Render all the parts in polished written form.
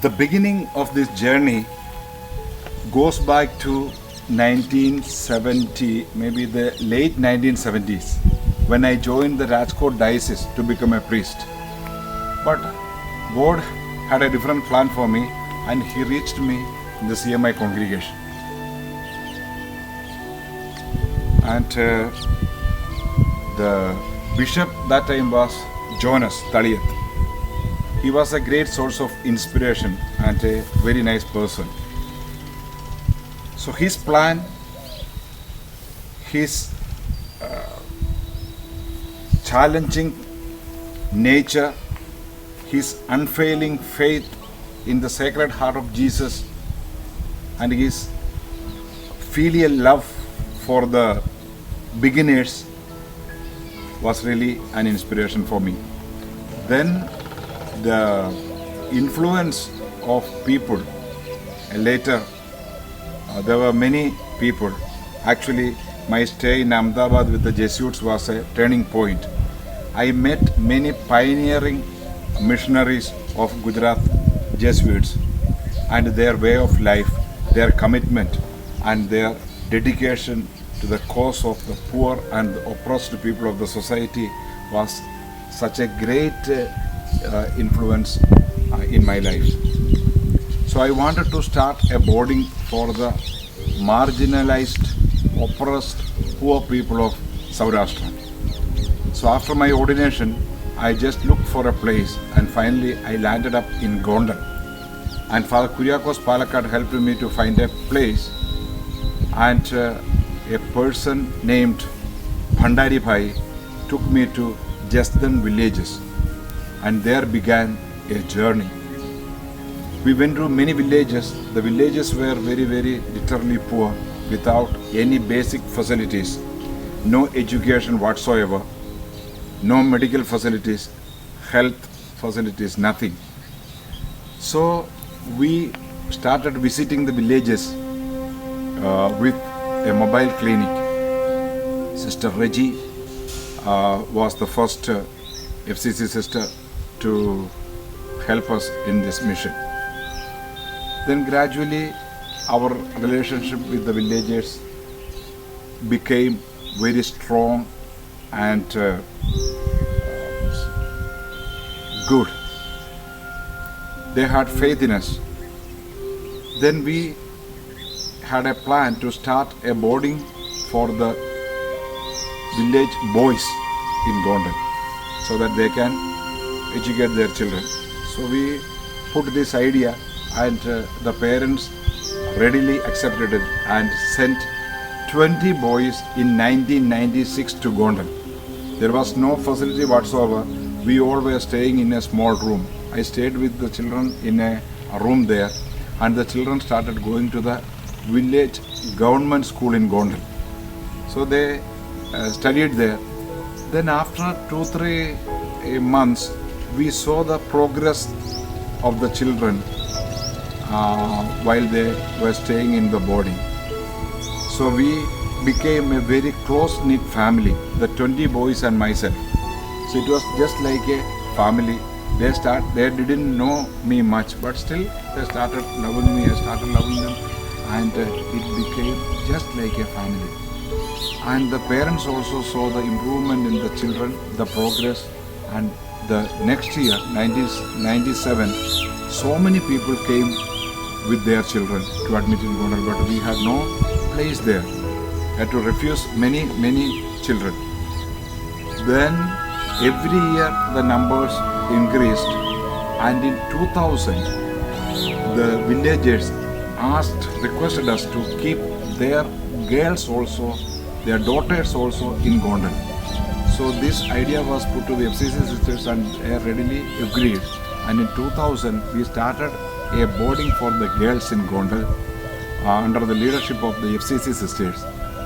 The beginning of this journey goes back to 1970, maybe the late 1970s, when I joined the Rajkot diocese to become a priest. But God had a different plan for me, and He reached me in the C.M.I congregation. And the bishop that time was Jonas Taliyath. He was a great source of inspiration and a very nice person. So his plan, his challenging nature, his unfailing faith in the Sacred Heart of Jesus, and his filial love for the beginners was really an inspiration for me. Then the influence of people, later there were many people. Actually, my stay in Ahmedabad with the Jesuits was a turning point. I met many pioneering missionaries of Gujarat Jesuits, and their way of life, their commitment and their dedication to the cause of the poor and the oppressed people of the society was such a great influence in my life. So I wanted to start a boarding for the marginalized, oppressed, poor people of Saurashtra. So after my ordination, I just looked for a place, and finally I landed up in Gondal. And Father Kuriakos Palakkad helped me to find a place, and a person named Bhandari Bhai took me to Jasdan villages, and there began a journey. We went through many villages. The villages were very, very literally poor, without any basic facilities, no education whatsoever, no medical facilities, health facilities, nothing. So we started visiting the villages with a mobile clinic. Sister Reggie was the first FCC sister to help us in this mission. Then gradually our relationship with the villagers became very strong and good. They had faith in us. Then we had a plan to start a boarding for the village boys in Gondal, so that they can educate their children. So we put this idea, and the parents readily accepted it and sent 20 boys in 1996 to Gondal. There was no facility whatsoever. We all were staying in a small room. I stayed with the children in a room there, and the children started going to the village government school in Gondal. So they studied there. Then after 2-3 months, we saw the progress of the children while they were staying in the boarding. So we became a very close-knit family, the 20 boys and myself. So it was just like a family. They didn't know me much, but still they started loving me. I started loving them. and it became just like a family. And the parents also saw the improvement in the children, the progress, and the next year, 1997, so many people came with their children to admit in Gondal, but we had no place there. We had to refuse many children. Then every year the numbers increased, and in 2000 the villagers requested us to keep their girls also, their daughters also in Gondal. So this idea was put to the FCC sisters and they readily agreed. And in 2000 we started a boarding for the girls in Gondal under the leadership of the FCC sisters,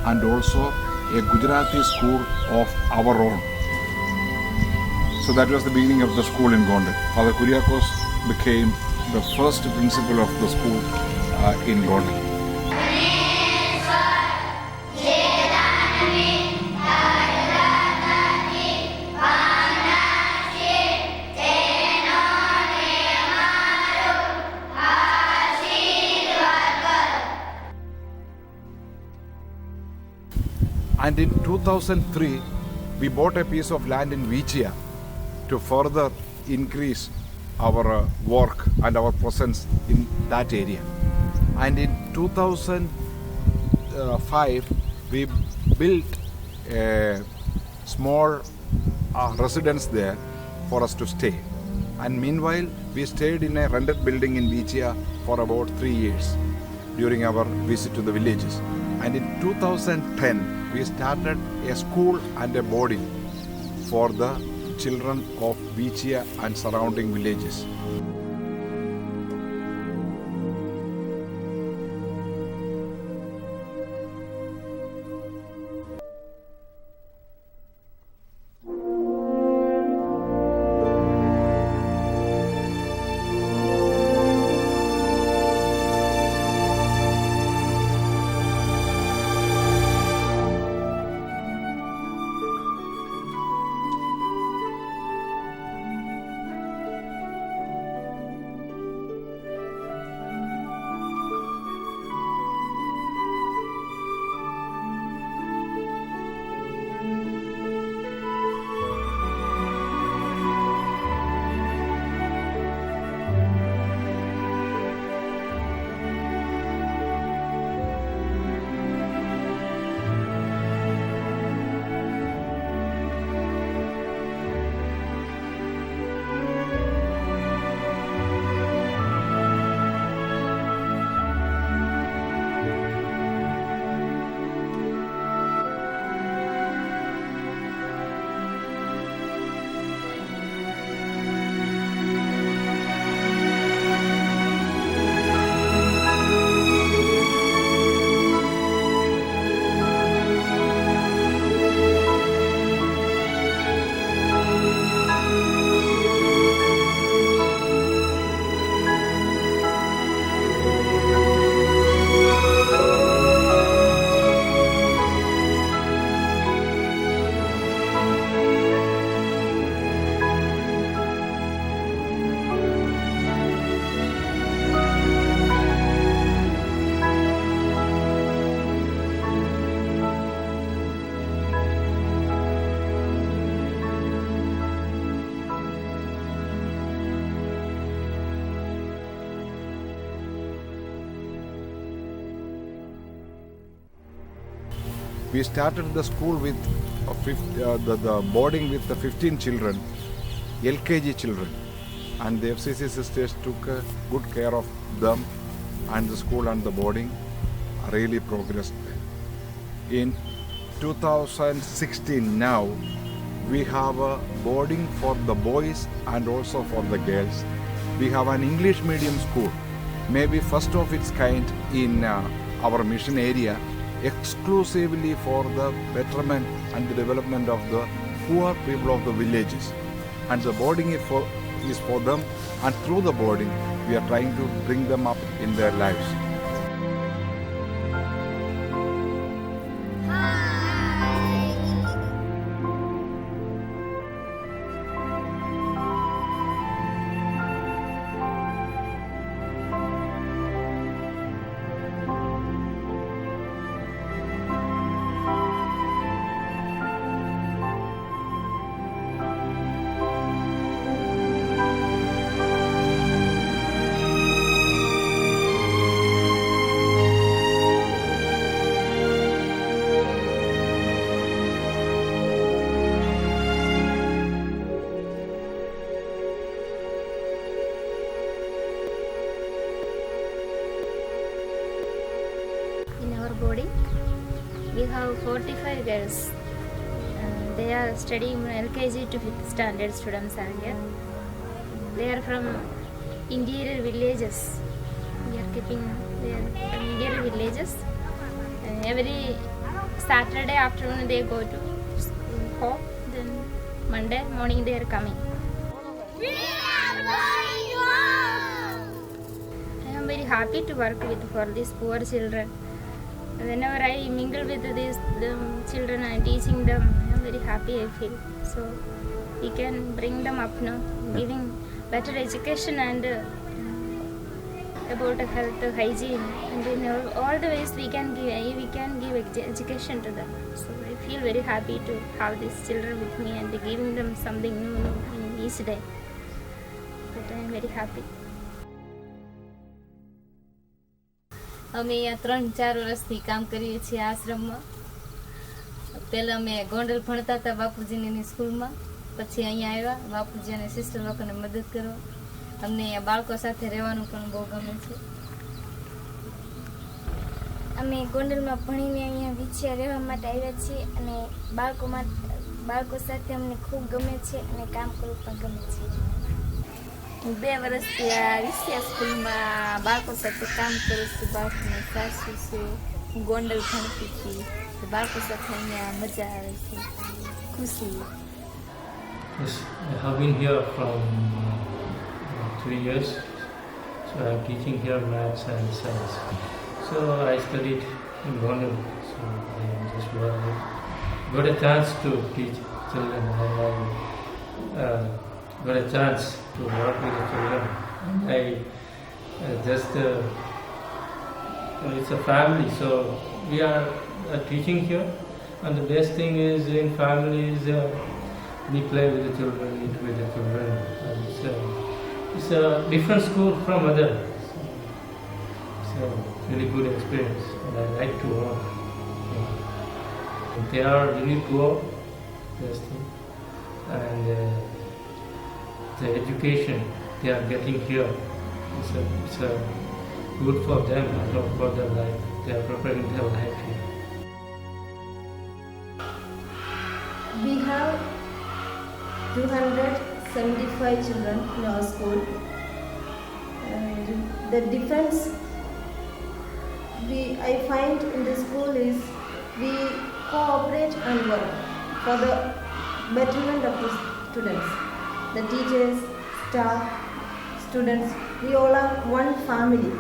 and also a Gujarati school of our own. So that was the beginning of the school in Gondal. Father Kuriakos became the first principal of the school in Gondal. And in 2003, we bought a piece of land in Vicha to further increase our work and our presence in that area. And in 2005, we built a small residence there for us to stay. And meanwhile, we stayed in a rented building in Vicha for about 3 years during our visit to the villages. And in 2010, we started a school and a boarding for the children of Vicha and surrounding villages. We started the school with the boarding with the 15 children, LKG children, and the FCC sisters took good care of them, and the school and the boarding really progressed. In 2016 now, we have a boarding for the boys and also for the girls. We have an English medium school, maybe first of its kind in our mission area, exclusively for the betterment and the development of the poor people of the villages. And the boarding is for them, and through the boarding we are trying to bring them up in their lives. our boarding. We have 45 girls. They are studying LKG to 5th standard students are here. They are from interior villages. We are keeping their interior villages. And every Saturday afternoon they go to home. Then Monday morning they are coming. We are going home. I am very happy to work with for these poor children. Whenever I mingle with these children and teaching them, I am very happy. I feel so we can bring them up now, giving better education and about health, hygiene, and in all the ways we can give education to them. So I feel very happy to have these children with me and giving them something new in each day. But I am very happy. અમે અહીંયા 3-4 વર્ષથી કામ કરીએ છીએ આશ્રમમાં. પહેલાં અમે ગોંડલ ભણતા હતા બાપુજીની સ્કૂલમાં, પછી અહીંયા આવ્યા. બાપુજી અને સિસ્ટર લોકોને મદદ કરો. અમને અહીંયા બાળકો સાથે રહેવાનું પણ બહુ ગમે છે. અમે ગોંડલમાં ભણીને અહીંયા વિછિયા રહેવા માટે આવ્યા છીએ અને બાળકો સાથે અમને ખૂબ ગમે છે અને કામ કરવું પણ ગમે છે. હું 2 વર્ષથી આ વિછિયા સ્કૂલમાં બાળકો સાથે કામ કરું છું. બાળકોની સાસુ છું. હું ગોંડલ ભણતી હતી. બાળકો સાથે અહીંયા મજા આવે છે, ખુશી. Yes, I have been here from 3 years. So I'm teaching here maths and science. So I studied in Gondal. So I just got a chance to teach children. I got a chance to work with the children. I it's a family. So we are teaching here, and the best thing is in families. We play with the children, eat with the children. It's a different school from other. It's a really good experience, and I like to work. They are really poor, best thing, and the education they are getting here. It's good for them and for their life. They are preparing their life here. We have 275 children in our school. And the difference I find in the school is we cooperate and work for the betterment of the students. The teachers, staff, students, we all are one family.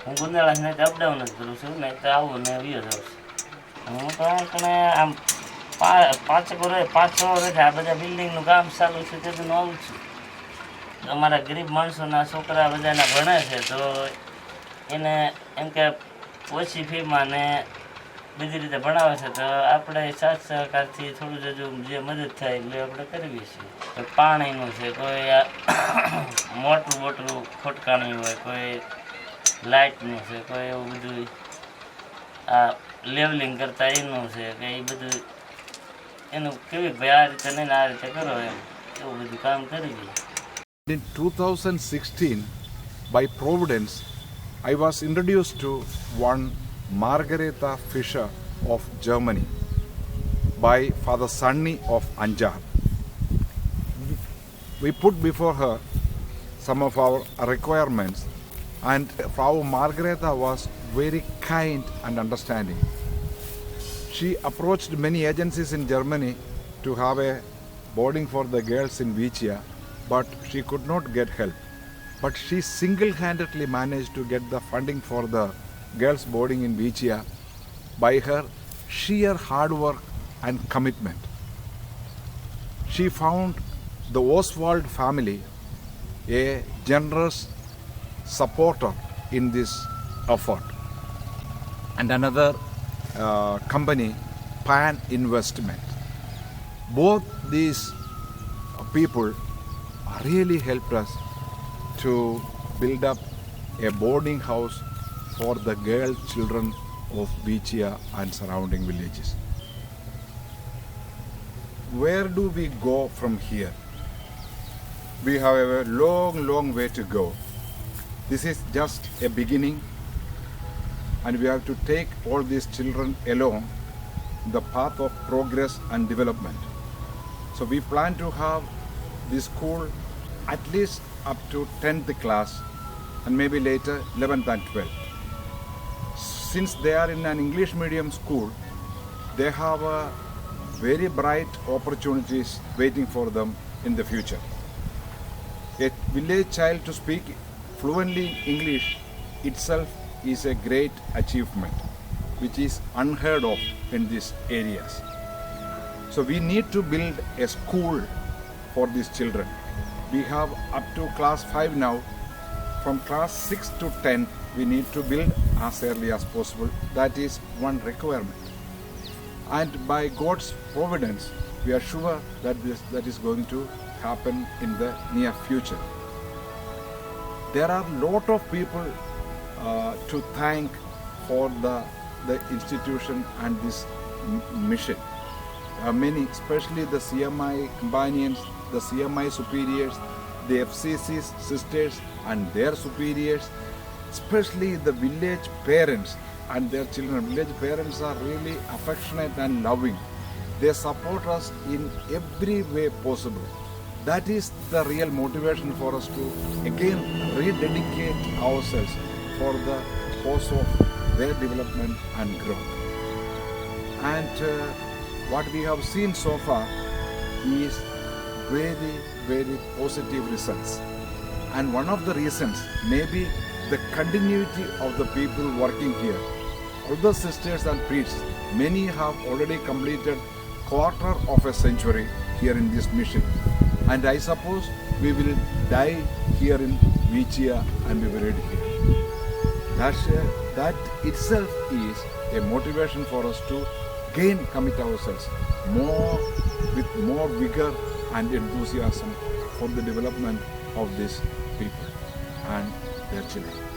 હું ગુંદાળા ને up down જ કરું છું, નહીં તો આવું ને આવ્યો જાઉં છું. હું તો આમ 5-6 વર્ષ આ બધા બિલ્ડિંગનું કામ ચાલુ છે તે હું આવું છું. અમારા ગરીબ માણસોના છોકરા બધાના ભણે છે તો એને એમ કે ઓછી ફીમાં ને બધી રીતે ભણાવે છે તો આપણે સાથ સહકારથી થોડું જે મદદ થાય એટલે આપણે કરવી છે. પાણીનું છે, કોઈ મોટરું ખોટકાણી હોય, કોઈ લાઇટનું છે, કોઈ એવું બધું આ લેવલિંગ કરતા એનું છે કે એ બધું એનું કેવી ભાઈ આ રીતે નહીં આ રીતે કરો એવું બધું કામ કરવી. In 2016, by Providence, I was introduced to one Margareta Fischer of Germany by Father Sunny of Anjar. We put before her some of our requirements And Frau Margareta was very kind and understanding. She approached many agencies in Germany to have a boarding for the girls in Vicha, but she could not get help. But she single-handedly managed to get the funding for the girls boarding in Vicha by her sheer hard work and commitment. She found the Oswald family a generous supporter in this effort. And another company, Pan Investment. Both these people really helped us to build up a boarding house for the girl children of Vicha and surrounding villages. Where do we go from here? We have a long way to go. This is just a beginning, and we have to take all these children along the path of progress and development. So we plan to have this school at least up to 10th class and maybe later 11th and 12th. Since they are in an English medium school, they have very bright opportunities waiting for them in the future. A village child to speak fluently English itself is a great achievement, which is unheard of in these areas. So we need to build a school for these children. We have up to class 5 now. From class 6 to 10, we need to build as early as possible. That is one requirement. And by God's providence, we are sure that that is going to happen in the near future. There are a lot of people to thank for the institution and this mission. Many, especially the C.M.I. companions, the C.M.I. superiors, the FCC's sisters and their superiors, especially the village parents and their children. Village parents are really affectionate and loving. They support us in every way possible. That is the real motivation for us to again rededicate ourselves for the cause of their development and growth. And what we have seen so far is very positive results. And one of the reasons may be the continuity of the people working here. All the sisters and priests, many have already completed quarter of a century here in this mission. And I suppose we will die here in Vicha and be buried here. That itself is a motivation for us to again commit ourselves with more vigor and enthusiasm for the development of these people and their children.